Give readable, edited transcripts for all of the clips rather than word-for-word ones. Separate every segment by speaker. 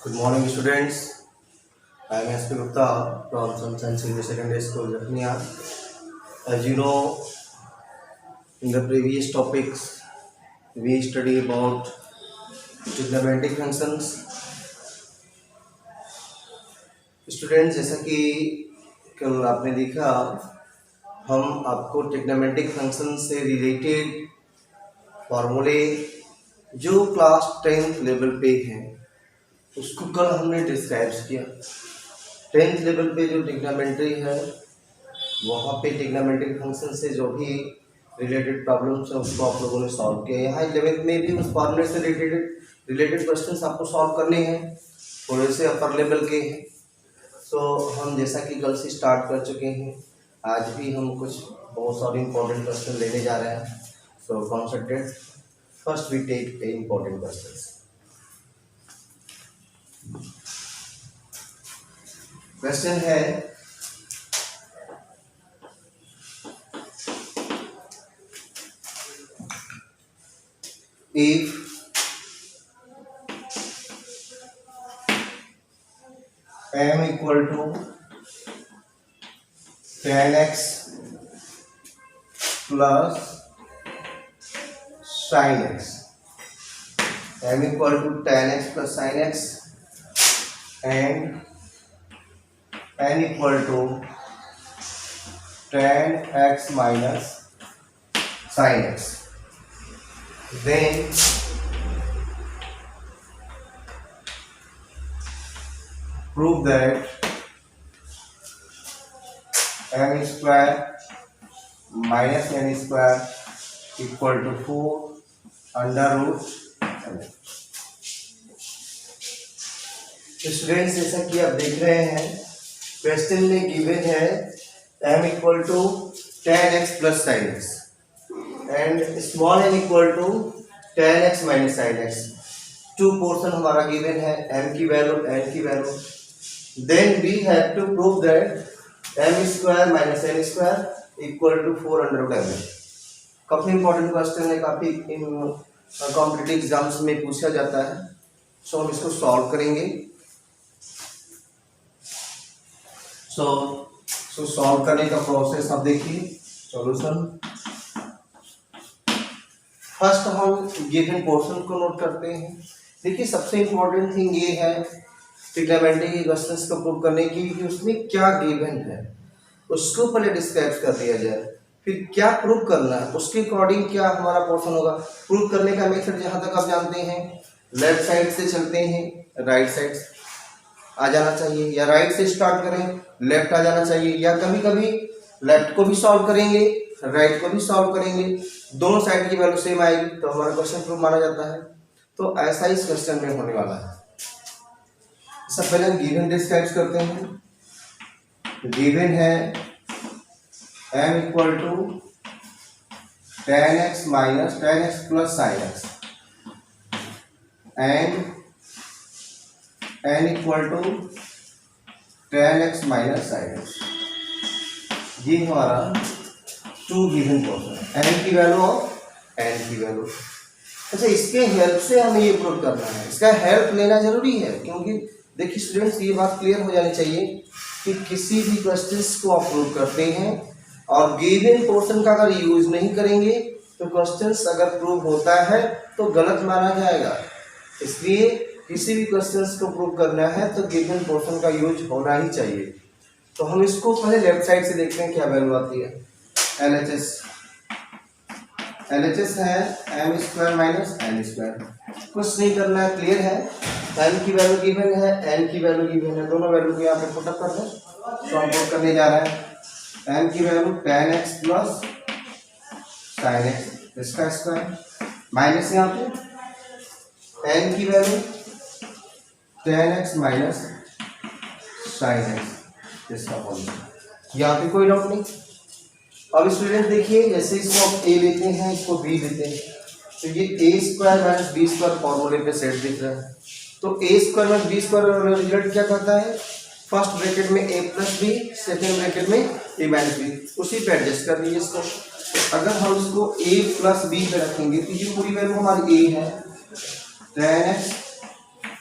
Speaker 1: Good morning, students. I am S.P. Gupta from Sunshine Senior Secondary School, Jakhnia. As you know, in the previous topics, we study about trigonometric functions. Students, जैसा कि कल आपने देखा, हम आपको trigonometric function से related फॉर्मूले जो क्लास 10th लेवल पे हैं उसको कल हमने डिस्क्राइब किया। 10th लेवल पे जो ट्रिग्नोमेट्री है वहाँ पे ट्रिग्नोमेट्रिक फंक्शन से जो भी रिलेटेड प्रॉब्लम्स है उसको आप लोगों ने सॉल्व किया। यहाँ 11th में भी उस फॉर्मूले से रिलेटेड क्वेश्चंस आपको सॉल्व करने हैं, थोड़े से अपर लेवल के हैं। तो हम जैसा कि कल से स्टार्ट कर चुके हैं, आज भी हम कुछ बहुत सारे इंपॉर्टेंट क्वेश्चन लेने जा रहे हैं। So concentrate, first we take a important questions. Question है if m equal to tan x plus sin x, m equal to tan x plus sin x and n equal to tan x minus sin x, then prove that m square minus n square equal to 4 under root m। Students, जैसा कि आप देख रहे हैं question में given है m equal to tan x plus sin x and small n equal to tan x minus sin x। Two portion हमारा given है, m की वैल्यू n की value. Then we have to prove that m square minus n square equal to 4 under root m। काफी important question है, काफी इन competitive exams में पूछा जाता है। सो हम इसको सॉल्व करेंगे। सो सॉल्व करने का प्रोसेस आप देखिए। सॉल्यूशन, फर्स्ट हम गिवन पोर्शन को नोट करते हैं। देखिए, सबसे इम्पोर्टेंट थिंग ये है ट्रिग्नोमेट्री के क्वेश्चंस को प्रूव करने की कि उसमें क्या गिवन है उसको पहले डिस्क्राइब कर दिया जाए, फिर क्या प्रूव करना है उसके अकॉर्डिंग क्या हमारा पोर्शन होगा। प्रूव करने का मेथड जहां तक आप जानते हैं, लेफ्ट साइड से चलते हैं, राइट साइड आ जाना चाहिए, या राइट से स्टार्ट करें लेफ्ट आ जाना चाहिए, या कभी कभी लेफ्ट को भी सॉल्व करेंगे राइट को भी सॉल्व करेंगे, दोनों साइड की वैल्यू सेम आएगी तो हमारा क्वेश्चन प्रूव माना जाता है। तो ऐसा इस क्वेश्चन में होने वाला है। सबसे पहले हम गिवन डिस्क्राइब करते हैं। गिवन है m equal to tan x minus tan x plus sin x and n equal to tan x minus sin x। ये हमारा टू गिवन पोर्शन है, n की वैल्यू और n की वैल्यू। अच्छा, इसके हेल्प से हमें ये प्रूव करना है, इसका हेल्प लेना जरूरी है, क्योंकि देखिए स्टूडेंट्स, ये बात क्लियर हो जानी चाहिए कि किसी भी क्वेश्चंस को आप प्रूव करते हैं और गिवन पोर्शन का अगर यूज नहीं करेंगे तो क्वेश्चंस अगर प्रूव होता है तो गलत माना जाएगा। इसलिए किसी भी क्वेश्चंस को प्रूव करना है तो गिवन पोर्शन का यूज होना ही चाहिए। तो हम इसको पहले लेफ्ट साइड से देखते हैं क्या वैल्यू आती है। LHS है m square minus n square, कुछ नहीं करना है, क्लियर है। m की वैल्यू गिवन है, n की वैल्यू गिवन है, दोनों वैल्यू को यहाँ पे पुट अप कर दें। तो हम पुट करने जा रहे हैं m की value tan x plus sin x, इसका स्क्वायर माइनस यहाँ पे n की value tan x minus sin x, इसका होल। यहाँ पे कोई डाउट नहीं। अब स्टूडेंट देखिए, जैसे इसको आप a लेते हैं, इसको b लेते हैं, तो ये a square minus b square फॉर्मूले पे सेट दिख रहा है। तो a square minus b square result क्या करता है, फर्स्ट ब्रैकेट में a plus B, second bracket में a माइनस बी, उसी पे एडजस्ट कर लीजिए इसको। अगर हम इसको a प्लस बी पे रखेंगे तो ये पूरी वैल्यू हमारी a है, tan x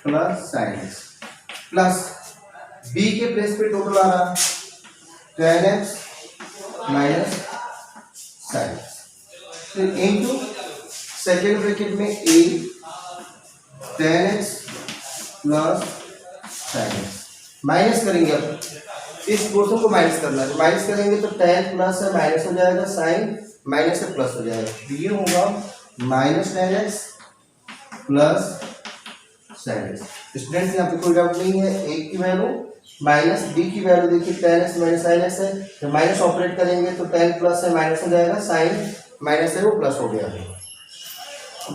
Speaker 1: plus sin x। Plus B के प्लेस पे टोटल आ रहा tan x minus sin x, फिर इनटू सेकेंड ब्रैकेट में a tan x plus sin x, minus करेंगे। अब इस पोर्शन को माइनस करना है, माइनस करेंगे तो tan प्लस है माइनस हो जाएगा, sin माइनस से प्लस हो जाएगा, तो ये होगा minus tan x plus sin x। Students यहाँ पे कोई डाउट नहीं है, a की वैल्यू माइनस b की वैल्यू देखिए tan x minus sin x है, तो माइनस ऑपरेट करेंगे तो tan प्लस है माइनस हो जाएगा, sin माइनस है वो प्लस हो गया।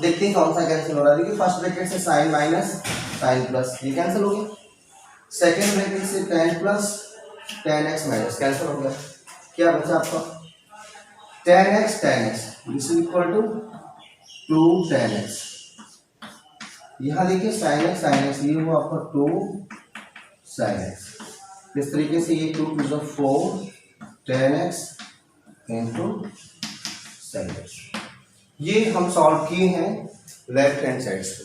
Speaker 1: देखते हैं कौन सा कैंसिल हो रहा है। देखिए फर्स्ट ब्रैकेट से sin माइनस sin प्लस ये कैंसिल हो गया, सेकेंड ब्रैकेट से tan plus tan x minus cancel हो गया, क्या बचा आपका tan x this is equal to 2 tan x, यहाँ देखिए sin x ये हुआ आपका 2 sin x, इस तरीके से ये 2 to 4 tan x into sin x, ये हम सॉल्व किए हैं लेफ्ट हैंड साइड से।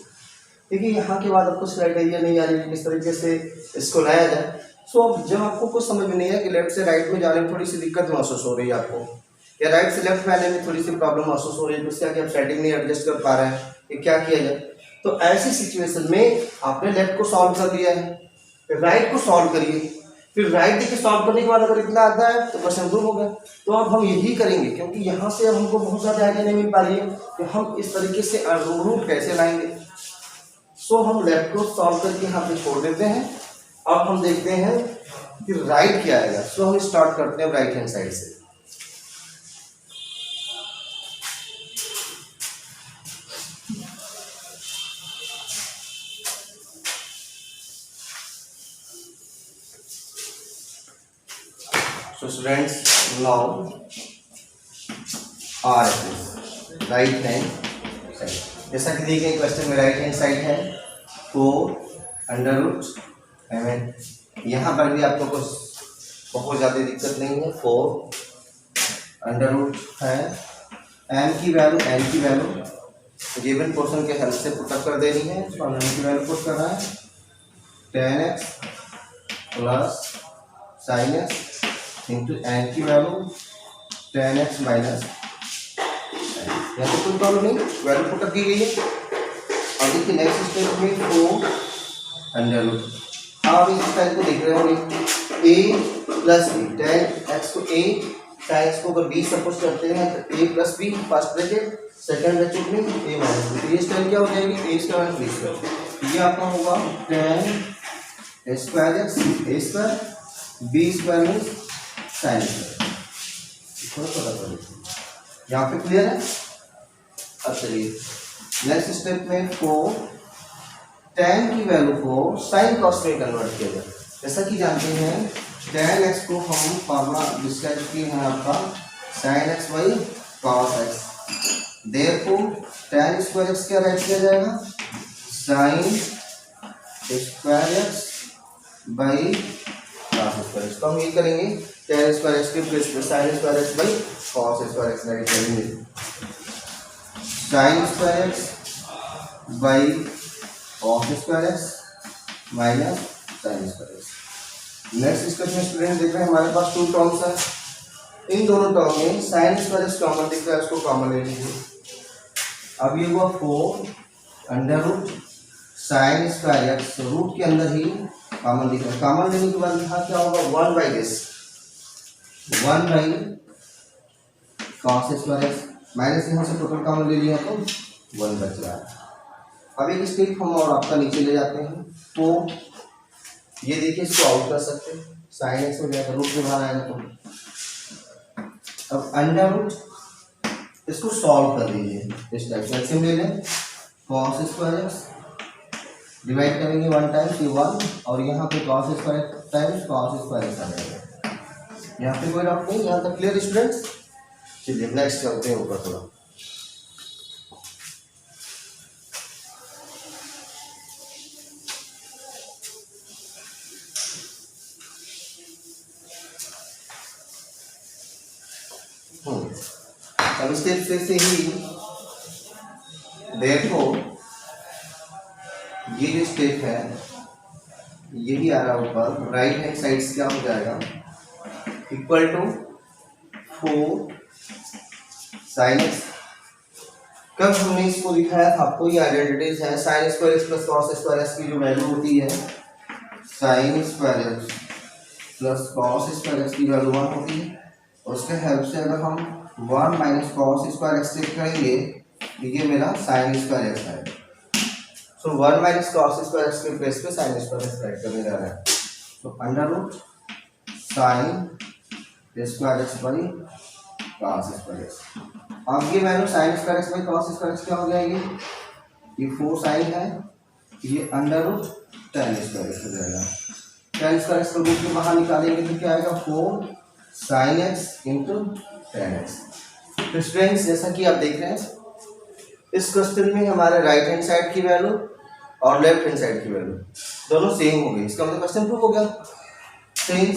Speaker 1: देखिए यहाँ के बाद आपको क्राइटेरिया नहीं आ रही किस तरीके से इसको लाया जाए। सो अब जब आपको कुछ समझ में नहीं है कि लेफ्ट से राइट में जाने में थोड़ी सी दिक्कत महसूस हो रही है आपको, या राइट से लेफ्ट में आने में थोड़ी सी प्रॉब्लम महसूस हो रही है, उससे आगे आप सेटिंग नहीं एडजस्ट कर पा रहे हैं कि क्या किया जाए, तो ऐसी सिचुएशन में आपने लेफ्ट को सॉल्व कर लिया है, फिर राइट को सॉल्व करिए, फिर राइट देखिए सॉल्व करने के बाद अगर इतना आता है तो बस दूर हो गया। तो अब हम यही करेंगे, क्योंकि यहाँ से अब हमको बहुत ज़्यादा आइडिया नहीं मिल पा रही है कि हम इस तरीके से रूट कैसे लाएंगे। सो हम लेफ्ट को सॉल्व करके यहाँ पे छोड़ देते हैं। अब हम देखते हैं कि राइट क्या आएगा। सो हम स्टार्ट करते हैं राइट हैंड साइड से। So students, now R right hand side, जैसा कि दिए गए क्वेश्चन में राइट हैंड साइड है 4 अंडर रूट यहाँ पर भी आपको कुछ बहुत ज़्यादा दिक्कत नहीं है, 4 अंडर रूट है n की वैल्यू गिवन पोर्शन के हेल्प से पुट अप कर देनी है। तो हम n की वैल्यू पुट कर रहा है tan x plus sin x into n की वैल्यू tan x माइनस, यहाँ तो कोई प्रॉब्लम नहीं, वैल्यू पुट अप की गई है। और देखिए नेक्स्ट स्टेप में 4 अंडर रूट, आप इस टाइप को देख रहे होंगे a plus B, tan x को a tan x को अगर b सपोज करते हैं तो a plus B first bracket, second bracket में a माइनस बी, ये स्टाइल क्या हो जाएगी a स्क्वायर b स्क्वायर, ये आपका होगा tan square x a square b square में sin स्क्वायर, यहाँ पे क्लियर है। अब चलिए नेक्स्ट स्टेप में 4 tan की वैल्यू को sin cos में कन्वर्ट किया जाए। जैसा कि जानते हैं tan x को हम फॉर्मूला डिस्क्राइब किए हैं आपका sin x by cos x, therefore tan square x क्या राइट किया जाएगा sin square x by cos square x, तो हम ये करेंगे tan स्क्वायर x के प्लेस पे sin square x by cos square x right करेंगे, sin square x by cos square x minus sin square x। Next step में student देख रहे हैं हमारे पास 2 टर्म्स है, इन दोनों टर्म में sin स्क्वायर x कॉमन दिख रहा है, उसको कॉमन ले लीजिए। अब ये हुआ 4 under root sin square x, root के अंदर ही कॉमन दिख रहा है, कॉमन लेने के बाद यहाँ क्या होगा 1 by this 1 by cos square x minus यहाँ से टोटल कॉमन ले लिया तो 1 बच रहा है। अब एक स्टेप हम और आपका नीचे ले जाते हैं, तो ये देखिए इसको आउट कर सकते हैं, sin x हो जाएगा, रूट में बाहर आएगा तो अब अंडर रूट इसको सॉल्व कर लीजिए, इस टाइप से एलसीएम ले लें, cos स्क्वायर x डिवाइड करेंगे 1 टाइम्स ये 1 और यहाँ पे cos square times cos square x आ जाएगा। यहाँ पे कोई डाउट नहीं, यहाँ तक क्लियर स्टूडेंट्स। चलिए नेक्स्ट चलते हैं ऊपर थोड़ा। अब स्टेप से ही देखो ये जो स्टेप है यही आ रहा है ऊपर, राइट हैंड साइड से क्या हो जाएगा, इक्वल टू 4 sin x। कब हमने इसको दिखाया था, आपको ये आइडेंटिटीज है, sin square x plus cos square x की जो वैल्यू होती है, sin square x plus cos square x की वैल्यू 1 होती है। उसके हेल्प से अगर हम 1 minus cos square x check करेंगे, ये मेरा sin स्क्वायर x है। So 1 minus cos square x के प्लेस पे sin स्क्वायर x राइट करने जा रहा है। तो under root sin square x by cos square x। अब ये value sin square x by cos square x क्या हो जाएगी, ये 4 sin है, ये under root tan square x हो जाएगा। tan स्क्वायर x को रूट में बाहर निकालेंगे तो क्या आएगा, 4 sin x into tan x। तो स्टूडेंट्स जैसा कि आप देख रहे हैं, इस क्वेश्चन में हमारे राइट हैंड साइड की वैल्यू और लेफ्ट हैंड साइड की वैल्यू दोनों सेम हो गई। इसका मतलब क्वेश्चन प्रूव हो गया। Since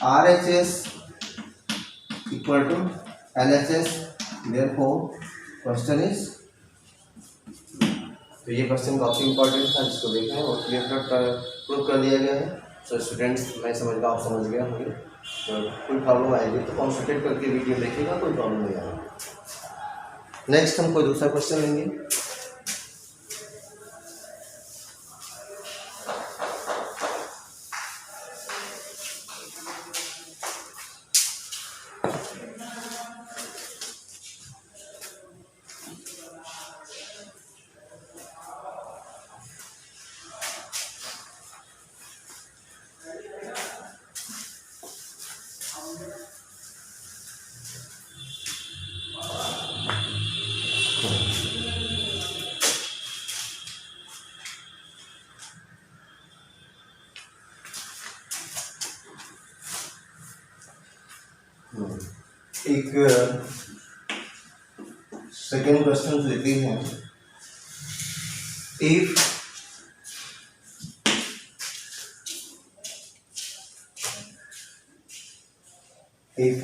Speaker 1: RHS equal to LHS, therefore question is, तो ये क्वेश्चन काफी इंपॉर्टेंट था जिसको देखना है और क्लियर कट प्रूव कर दिया गया है। सो स्टूडेंट्स मैं समझ रहा हूँ, आप समझ गए होंगे। तो कोई प्रॉब्लम आएगी तो कॉन्सेंट्रेट करके वीडियो देखिएगा, कोई प्रॉब्लम नहीं आएगी। नेक्स्ट हम कोई दूसरा क्वेश्चन लेंगे। एक सेकेंड क्वेश्चन लेते हैं। इफ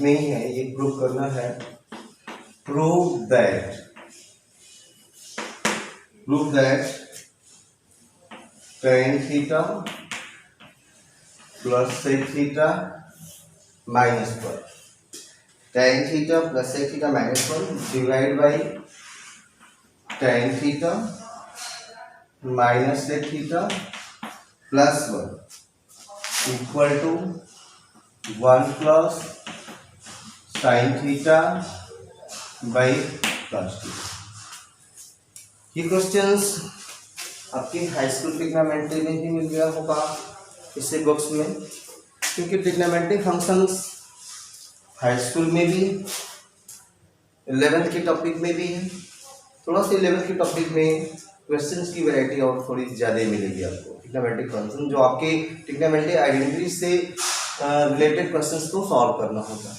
Speaker 1: नहीं है, ये प्रूव करना है, prove that tan theta plus sec theta minus 1, tan theta plus sec theta minus 1 divide by tan theta minus sec theta plus 1 equal to 1 plus sin theta by plus 2। ये questions आपके high school trigonometry में ही मिल गया होगा इसे books में, क्योंकि trigonometry functions high school में भी 11th के टॉपिक में भी है। थोड़ा सा 11th के टॉपिक में क्वेश्चंस की वैरायटी और थोड़ी ज़्यादा मिलेगी आपको। ट्रिग्नोमेट्रिक फंक्शन जो आपके ट्रिग्नोमेट्री आइडेंटिटी से रिलेटेड क्वेश्चंस को सॉल्व करना होगा।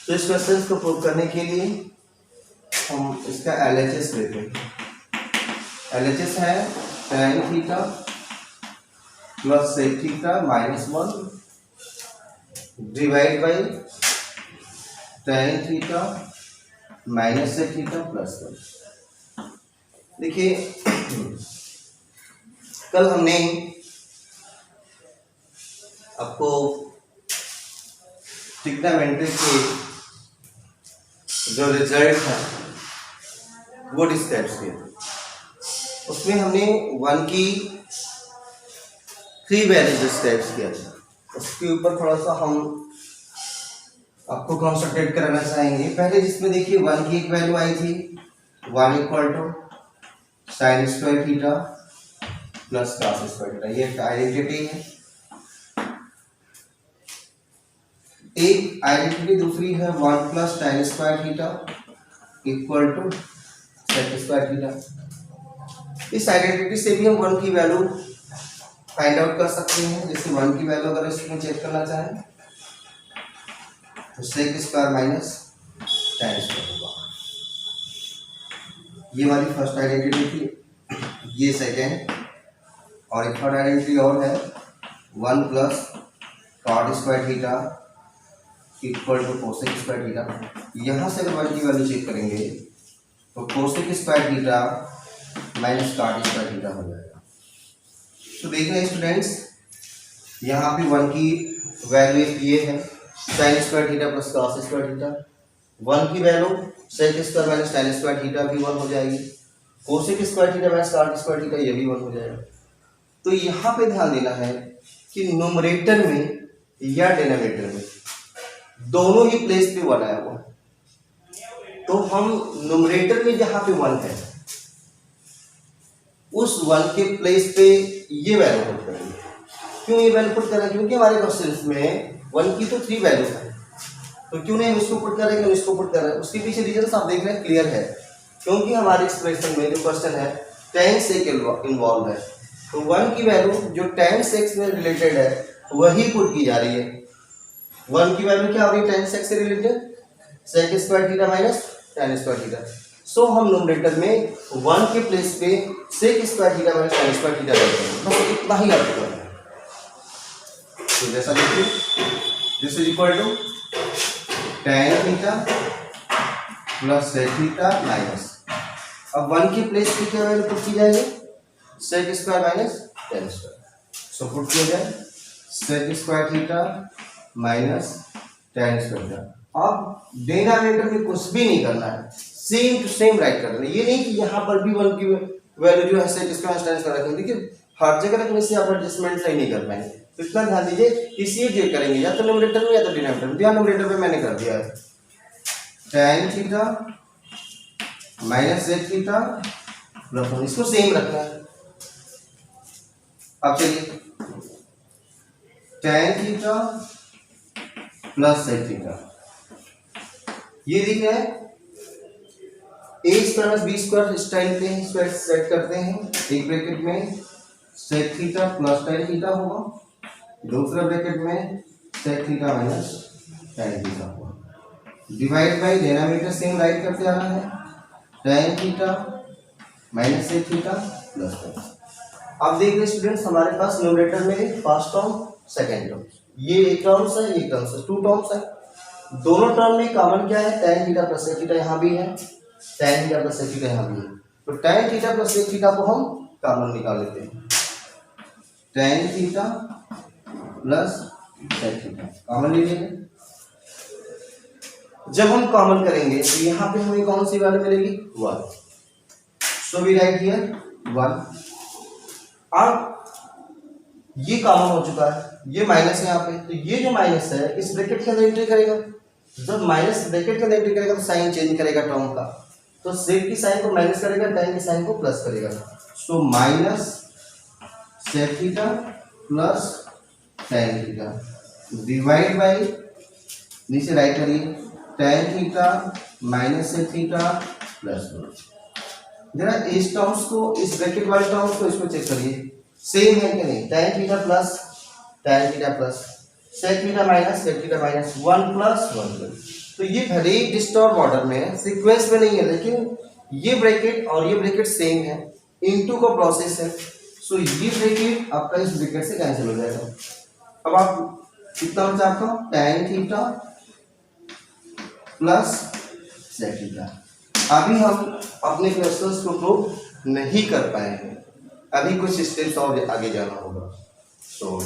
Speaker 1: तो इस क्वेश्चंस को प्रूव करने के लिए हम इसका LHS लेते हैं। LHS है tan theta plus sec theta minus 1 divide by tan theta minus sec theta plus 1। देखिए कल हमने आपको ट्रिग्नोमेट्री के जो रिजल्ट है वो डिस्क्राइब किया। उसमें हमने 1 की 3 वैल्यू डिस्क्राइब किया था। उसके ऊपर थोड़ा सा हम आपको कॉन्सेंट्रेट कराना चाहेंगे। पहले जिसमें देखिए 1 की एक वैल्यू आई थी, 1 इक्वल टू sine square theta plus cos square theta, ये आइडेंटिटी है। एक आइडेंटिटी दूसरी है 1 plus tan square theta equal to sec square theta. इस आइडेंटिटी से भी हम 1 की वैल्यू फाइंड आउट कर सकते हैं। जैसे 1 की वैल्यू अगर इसमें चेक करना चाहें तो sec square minus tan square होगा। ये हमारी फर्स्ट आइडेंटिटी थी, ये सेकेंड, और एक थर्ड आइडेंटिटी और है 1 plus cot square theta equal to cosec square theta. यहाँ से अगर 1 की वैल्यू चेक करेंगे तो cosec square theta minus cot square theta हो जाएगा। तो देख रहे हैं स्टूडेंट्स, यहाँ पे 1 की वैल्यू ये है sine square theta plus cos square theta. 1 की value sec square minus tan square theta भी 1 हो जाएगी। Cosec square theta minus cot square theta ये भी 1 हो जाएगा। तो यहाँ पे ध्यान देना है कि न्यूमरेटर में या डिनोमिनेटर में दोनों ही प्लेस पे 1 आया हुआ। तो हम न्यूमरेटर में जहाँ पे 1 है उस 1 के प्लेस पे ये वैल्यू पुट करेंगे। क्यों ये वैल्यू पुट करें? क्योंकि हमारे क्वेश्चन में 1 की तो 3 वैल्यू है, तो क्यों नहीं हम इसको पुट करेंगे, इसको पुट करें। उसके पीछे रीजन आप देख रहे हैं क्लियर है, क्योंकि हमारे एक्सप्रेशन में जो क्वेश्चन है tan sec इन्वॉल्व है। तो 1 की वैल्यू जो tan sec में रिलेटेड है वही पुट की जा रही है। 1 की वैल्यू क्या हो रही है? tan sec से related sec square theta minus tan square theta. So हम न्यूमरेटर में 1 के प्लेस पे sec square theta minus tan square theta रखते हैं। बस इतना ही आपको करना है। तो जैसा देखिए, this is equal to tan theta plus sec theta minus, अब 1 की प्लेस पे क्या वैल्यू पुट की जाएगी? sec square minus tan square. So put किया जाए sec square theta minus tan square theta. अब डिनोमिनेटर में कुछ भी नहीं करना है, सेम टू सेम राइट कर देना। ये नहीं कि यहाँ पर भी 1 की वैल्यू जो है sec स्क्वायर tan स्क्वायर रखेंगे। देखिए हर जगह रखने से आप एडजस्टमेंट सही नहीं कर पाएंगे। तो इतना ध्यान दीजिए, इसी जो करेंगे या तो न्यूमरेटर में या तो डिनोमिनेटर में। न्यूमरेटर में मैंने कर दिया है tan theta minus sec theta plus 1, इसको सेम रखना है। अब चलिए tan theta plus sec theta, ये दिख रहा है a square plus b square इस टाइम पे स्क्वायर सेट करते हैं। एक ब्रैकेट में sec theta plus tan theta होगा, दूसरे ब्रैकेट में sec theta minus tan theta होगा। Divide by denominator same right करते आ रहा है tan theta minus sec theta plus tan। अब देख रहे स्टूडेंट्स, हमारे पास न्यूमरेटर में फर्स्ट टर्म सेकंड टर्म, ये एक टर्म्स है, एक टर्म्स है, 2 टर्म्स है। दोनों टर्म में कॉमन क्या है? tan theta plus sec theta यहाँ भी है, tan theta plus sec theta यहाँ भी है। तो tan theta plus sec theta को हम कॉमन निकाल लेते हैं। tan theta plus sec theta common ले लेंगे। जब हम कॉमन करेंगे तो यहाँ पे हमें कौन सी वैल्यू मिलेगी? 1। So we write here 1। अब ये कॉमन हो चुका है, ये माइनस है यहाँ पे, तो ये जो माइनस है इस ब्रैकेट के अंदर एंट्री करेगा। जब माइनस ब्रैकेट के अंदर एंट्री करेगा तो साइन चेंज करेगा टर्म का, तो sec की साइन को माइनस करेगा, tan की साइन को प्लस करेगा। So minus sec theta plus tan theta divide by, नीचे राइट करिए tan theta minus sec theta plus 1। जरा इस टर्म्स को, इस ब्रैकेट वाले टर्म्स को इसको चेक करिए, सेम है कि नहीं? tan theta plus sec theta minus sec theta minus 1 plus 1। तो ये भले ही डिस्टर्ब ऑर्डर में है, सीक्वेंस में नहीं है, लेकिन ये ब्रैकेट और ये ब्रैकेट सेम है, इनटू का प्रोसेस है। सो ये ब्रैकेट आपका इस ब्रैकेट से कैंसिल हो जाएगा। अब आप कितना बचा आपका? tan theta plus sec theta. अभी हम अपने क्वेश्चंस को प्रूव नहीं कर पाए हैं, अभी कुछ स्टेप्स और आगे जाना होगा। सो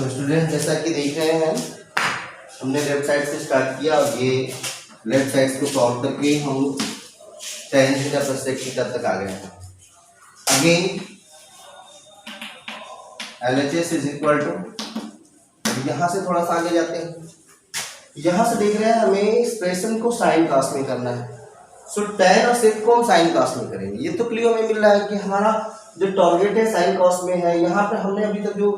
Speaker 1: स्टूडेंट, जैसा कि देख रहे हैं हमने लेफ्ट साइड से स्टार्ट किया और ये लेफ्ट साइड को सॉल्व करके हम tan theta plus sec theta तक आ गए हैं। Again LHS is equal to, यहाँ से थोड़ा सा आगे जाते हैं। यहाँ से देख रहे हैं हमें एक्सप्रेशन को साइन कास्ट में करना है। सो tan और sec को हम साइन कास्ट में करेंगे। ये तो क्लियर हमें मिल रहा है कि हमारा जो टारगेट है साइन कास्ट में है। यहाँ पे हमने अभी तक जो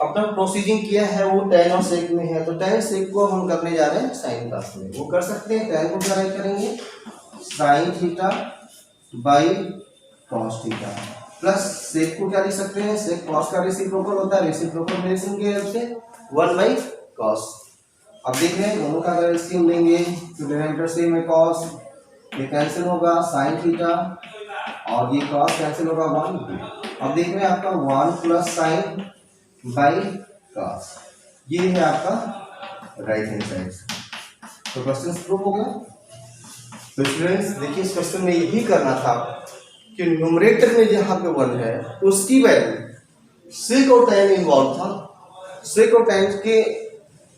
Speaker 1: अपना प्रोसीजिंग किया है वो tan और sec में है, तो tan sec को हम करने जा रहे हैं साइन कास्ट में। वो कर सकते हैं, tan को क्या राइट करेंगे? Sine theta by cos theta plus sec को क्या लिख सकते हैं? sec cos का रेसिप्रोकल होता है, रेसिप्रोकल रिलेशन के हेल्प से 1 बाई cos। अब देख रहे हैं दोनों का अगर एलसीएम लेंगे तो डिनोमिनेटर सेम है cos, ये कैंसिल होगा sin थीटा और ये cos कैंसिल होगा 1। अब देख रहे हैं आपका 1 प्लस sin बाई cos। ये है आपका राइट हैंड साइड। तो क्वेश्चन प्रूव हो गया। तो स्टूडेंट्स देखिए, इस क्वेश्चन में यही करना था कि न्यूमरेटर में जहाँ पे 1 है उसकी वैल्यू सेक और टाइम इन्वॉल्व था। सेक और टाइम के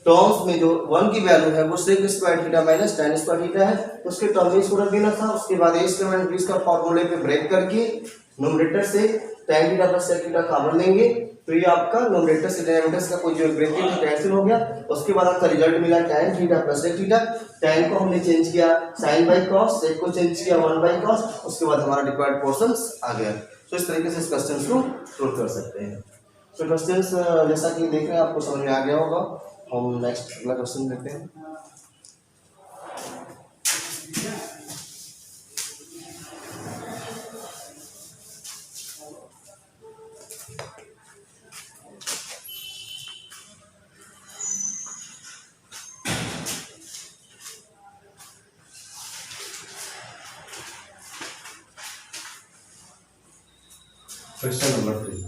Speaker 1: टर्म्स में जो 1 की वैल्यू है वो sec square theta minus tan square theta है, उसके टर्म में इसको रख देना था। उसके बाद ए स्क्वायर माइनस बी स्क्वायर फॉर्मूले पे ब्रेक करके न्यूमरेटर से tan theta plus sec theta common लेंगे, तो ये आपका न्यूमरेटर से डिनोमिनेटर का कोई जो ब्रेकेट है कैंसिल हो गया। उसके बाद आपका रिजल्ट मिला tan theta plus sec theta. tan को हमने चेंज किया sin बाई cos, sec को चेंज किया 1 बाई cos, उसके बाद हमारा रिक्वायर्ड पोर्शंस आ गया। तो इस तरीके से इस क्वेश्चन को सोल्व कर सकते हैं। तो क्वेश्चंस जैसा कि देख रहे हैं आपको समझ में आ गया होगा। हम नेक्स्ट अगला क्वेश्चन देखते हैं। क्वेश्चन नंबर 3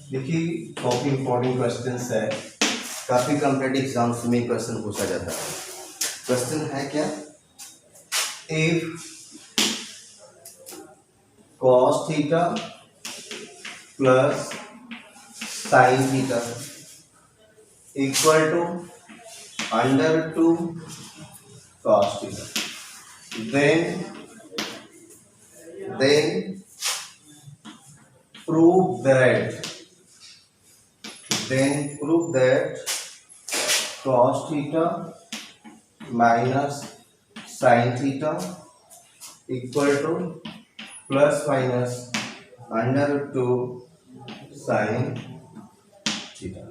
Speaker 1: देखिए, काफी इंपॉर्टेंट क्वेश्चन है, काफी कॉम्पिटिटिव एग्जाम्स में क्वेश्चन पूछा जाता है। क्वेश्चन है क्या, if cos theta plus sin theta equal to √2 cos theta, then prove that cos theta minus sin theta equal to plus minus √2 sin theta।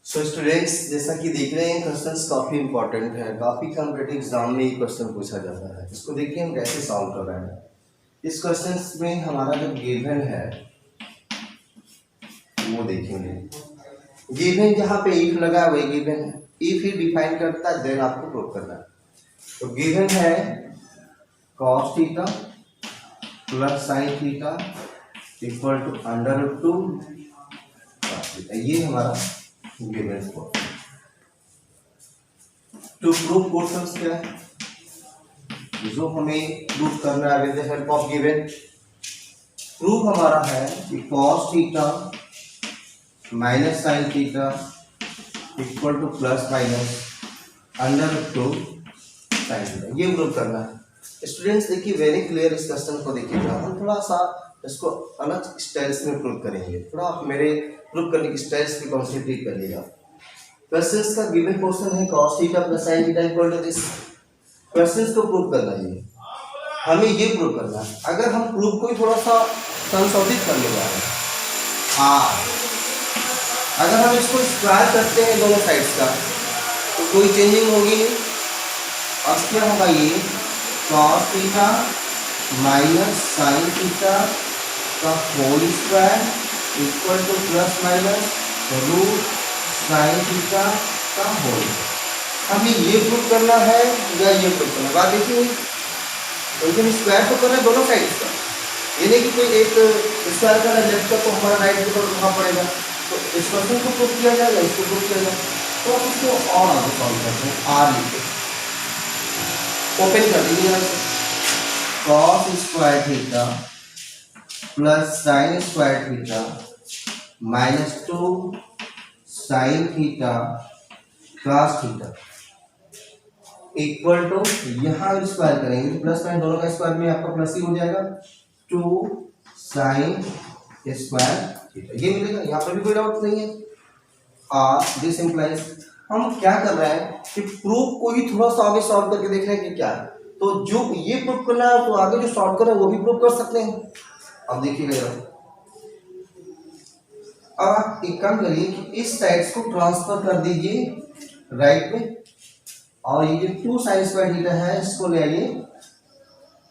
Speaker 1: So students, जैसा कि देख रहे हैं क्वेश्चंस काफी इंपॉर्टेंट है, काफी कॉम्पिटिटिव एग्जाम में ये क्वेश्चन पूछा जाता है। इसको देखिए हम कैसे सॉल्व कर रहे हैं। इस क्वेश्चंस में हमारा जो गिवन है वो देखेंगे। गिवन जहाँ पे इफ लगा वही गिवन है, इफ ही डिफाइन करता है देन आपको प्रूव करना है। तो गिवन है cos theta plus sin theta equal to √2 cos theta, ये हमारा गिवन को। टू प्रूव क्वेश्चंस क्या है जो हमें प्रूव करना है with the help of given. Proof हमारा है कि cos theta minus sin theta equal to plus minus √2 sin theta, ये प्रूव करना है। स्टूडेंट्स देखिए, वेरी क्लियर इस क्वेश्चन को देखिएगा। हम थोड़ा सा इसको अलग स्टाइल्स में प्रूव करेंगे, थोड़ा आप मेरे प्रूव करने की स्टाइल्स की कॉन्सेंट्रेट करिएगा। क्वेश्चंस का गिवन क्वेश्चन है cos theta plus sin theta equal to this. Questions को प्रूव करना है, हमें ये प्रूव करना है। अगर हम प्रूफ को थोड़ा सा संशोधित कर ले जा रहे हैं, अगर हम इसको स्क्वायर करते हैं दोनों साइड्स का तो कोई चेंजिंग होगी नहीं। और क्या होगा, ये cos theta minus sin theta का whole square equal to plus minus root sin theta का होल। हमें ये प्रूव करना है या ये प्रूव करना है, बात देखिए। तो स्क्वायर तो करना है दोनों साइड्स का, ये नहीं कि कोई एक स्क्वायर का लेफ्ट का तो हमारा राइट के ऊपर रखना पड़ेगा। तो इस क्वेश्चन को प्रूव किया जाएगा, इसको प्रूव किया जाएगा। तो आप इसको और आगे सॉल्व करते हैं। आर लिखते ओपन कर दीजिए, cos square theta plus sin square theta -2 sin theta cos theta equal to, यहाँ स्क्वायर करेंगे प्लस माइनस दोनों का स्क्वायर में आपका प्लस ही हो जाएगा 2 sin स्क्वायर थीटा, ये मिलेगा। यहाँ पर भी कोई डाउट नहीं है। और दिस इंप्लाइज, हम क्या कर रहे हैं कि प्रूफ को ही थोड़ा सा आगे सॉल्व करके देख रहे हैं कि क्या है। तो जो ये प्रूफ करना है तो आगे जो सॉल्व कर रहे हैं वो भी प्रूफ कर सकते हैं। अब देखिएगा, अब आप एक काम करिए कि इस साइड्स को ट्रांसफर कर दीजिए राइट में, और ये जो 2 sin स्क्वायर थीटा है इसको ले आइए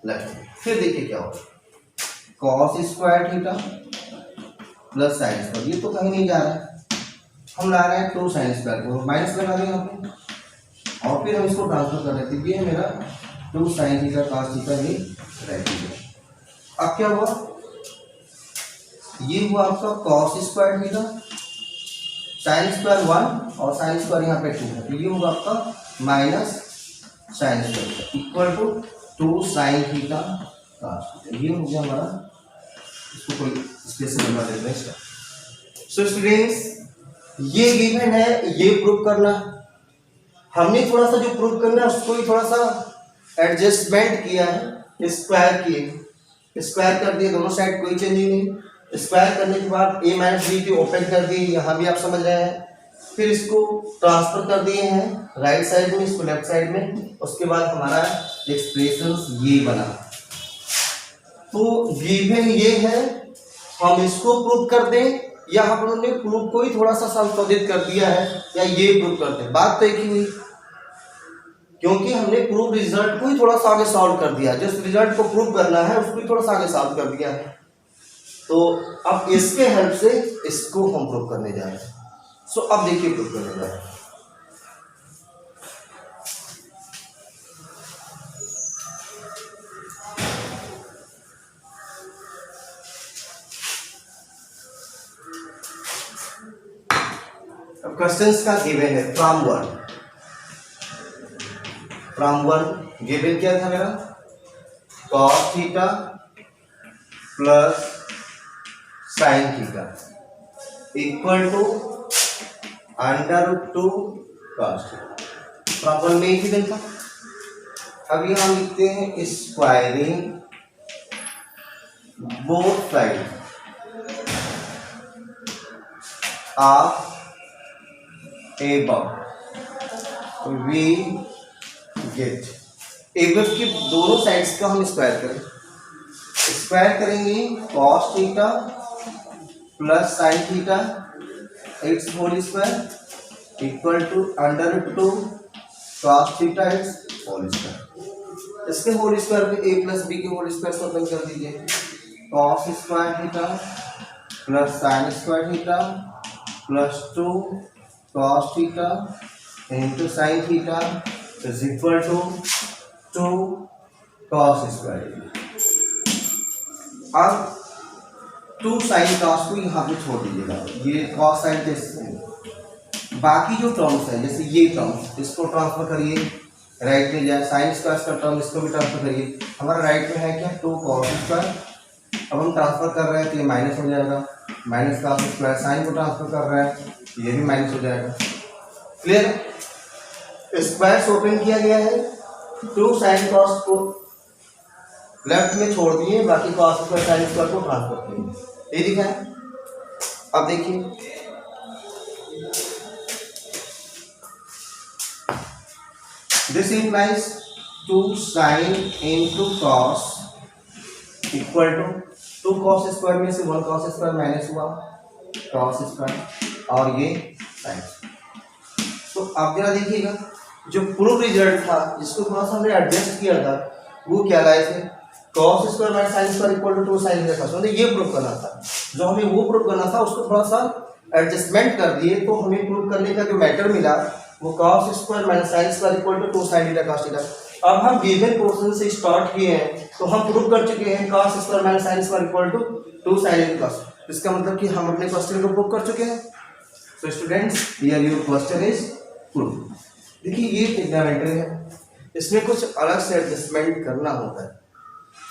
Speaker 1: लेफ्ट में। फिर देखिए क्या होगा, cos square theta plus sine square, ये तो कहीं नहीं जा रहा है, हम ला रहे हैं 2 साइन स्क्वायर को माइनस लगा देंगे यहाँ पे और फिर हम इसको ट्रांसफर कर रहे थे, ये मेरा 2 साइन थीटा कॉस थीटा ये रह गया। अब क्या हुआ, ये हुआ आपका cos square theta, sine square 1 और साइन स्क्वायर यहाँ पे 2 है, तो ये होगा आपका minus sine square equal to 2 sine theta cos theta, ये हो गया हमारा। इसको कोई स्पेशल नंबर देते हैं इसका। सो स्टूडेंट्स, ये गिवन है, ये प्रूव करना, हमने थोड़ा सा जो प्रूव करना है उसको ही थोड़ा सा एडजस्टमेंट किया है, स्क्वायर किए, स्क्वायर कर दिए दोनों साइड, कोई चेंज ही नहीं। स्क्वायर करने के बाद a माइनस बी की ओपन कर दी, यहाँ भी आप समझ रहे हैं, फिर इसको ट्रांसफर कर दिए हैं राइट साइड में, इसको लेफ्ट साइड में, उसके बाद हमारा एक्सप्रेशन ये बना। तो गिवन ये है, हम इसको प्रूव कर दें या हम लोगों ने प्रूफ को ही थोड़ा सा संशोधित कर दिया है या ये प्रूव करते हैं, बात तो एक ही हुई, क्योंकि हमने प्रूफ रिजल्ट को ही थोड़ा सा आगे सॉल्व कर दिया, जिस रिजल्ट को प्रूव करना है उसको ही थोड़ा सा आगे सॉल्व कर दिया है। तो अब इसके हेल्प से इसको हम प्रूव करने जा रहे हैं। सो अब देखिए प्रूव करने जा रहे हैं। क्वेश्चंस का गिवन है फ्रॉम वन गिवन क्या था मेरा, cos theta plus sine theta equal to √2 cos theta, from one में गिवन था। अब यहाँ हम लिखते हैं squaring both side of above we get, above की दोनों साइड्स का हम स्क्वायर करें, स्क्वायर करेंगे cos theta plus sine theta it's whole square equal to √2 cos theta it's whole square. इसके होल स्क्वायर पे a प्लस बी के whole square से ओपन कर दीजिए, cos square theta plus sine square theta plus 2 cos theta into sine theta is equal to 2 cos square. अब 2 sign cos को यहाँ पे छोड़ दीजिएगा, ये cos साइन जैसे बाकी जो टर्म्स है, जैसे ये टर्म्स इसको ट्रांसफर करिए राइट में जाए, साइन स्क्वायर का टर्म इसको भी ट्रांसफर करिए। हमारा राइट में है क्या 2 cos स्क्वायर, अब हम ट्रांसफर कर रहे हैं तो ये माइनस हो जाएगा, माइनस cos स्क्वायर, साइन को ट्रांसफर कर रहे हैं ये भी माइनस हो जाएगा। क्लियर, स्क्वायर ओपन किया गया है, 2 साइन cos को लेफ्ट में छोड़ दिए, बाकी cos स्क्वायर साइन स्क्वायर को ट्रांसफर किए, ये दिखा है। अब देखिए this implies 2 sine into cos equal to 2 cos square में से 1 cos स्क्वायर माइनस हुआ cos स्क्वायर और ये साइन। तो आप जरा देखिएगा, जो प्रूफ रिजल्ट था जिसको थोड़ा सा हमने एडजस्ट किया था वो क्या लाए थे, cos square minus sine square equal to 2 sine theta, मतलब ये प्रूफ करना था। जो हमें वो प्रूफ करना था उसको थोड़ा सा एडजस्टमेंट कर दिए, तो हमें प्रूफ करने का जो मैटर मिला वो cos square minus sine square equal to 2 sine theta cos theta. अब हम गिवन पोर्शन से स्टार्ट किए हैं, तो हम प्रूफ कर चुके हैं cos square minus sine square equal to 2 sine theta cos। इसका मतलब कि हम अपने क्वेश्चन को प्रूफ कर चुके हैं। So students, here your question is proof। देखिए ये ट्रिग्नोमेट्री है, इसमें कुछ अलग से एडजस्टमेंट करना होता है।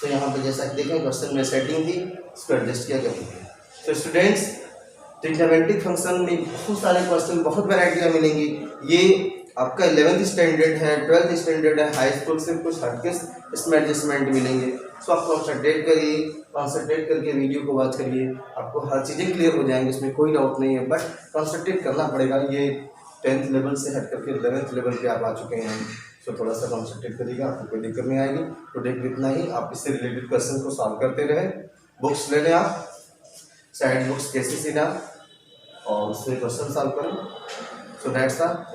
Speaker 1: तो यहाँ पे जैसा कि देखें क्वेश्चन में सेटिंग थी, इसको एडजस्ट किया गया। तो स्टूडेंट्स, ट्रिग्नोमेट्रिक फंक्शन में बहुत सारे क्वेश्चन, बहुत वैरायटियाँ मिलेंगी। ये आपका 11th स्टैंडर्ड है, 12th स्टैंडर्ड है, हाई स्कूल से कुछ हटके इसमें एडजस्टमेंट मिलेंगे। सो आप कॉन्सेंट्रेट करिए, कॉन्सेंट्रेट करके वीडियो को वॉच करिए, आपको हर चीज़ें क्लियर हो जाएंगी, इसमें कोई डाउट नहीं है। बट कॉन्सेंट्रेट करना पड़ेगा, ये 10th लेवल से हट करके 11th लेवल पे आप आ चुके हैं, तो थोड़ा सा कॉन्सेंट्रेट करिएगा, आपको कोई दिक्कत नहीं आएगी। तो देख इतना ही, आप इससे रिलेटेड क्वेश्चन को सॉल्व करते रहे। बुक्स ले लें आप, साइड बुक्स कैसे सीधा, और उससे क्वेश्चन सॉल्व करें। So that's the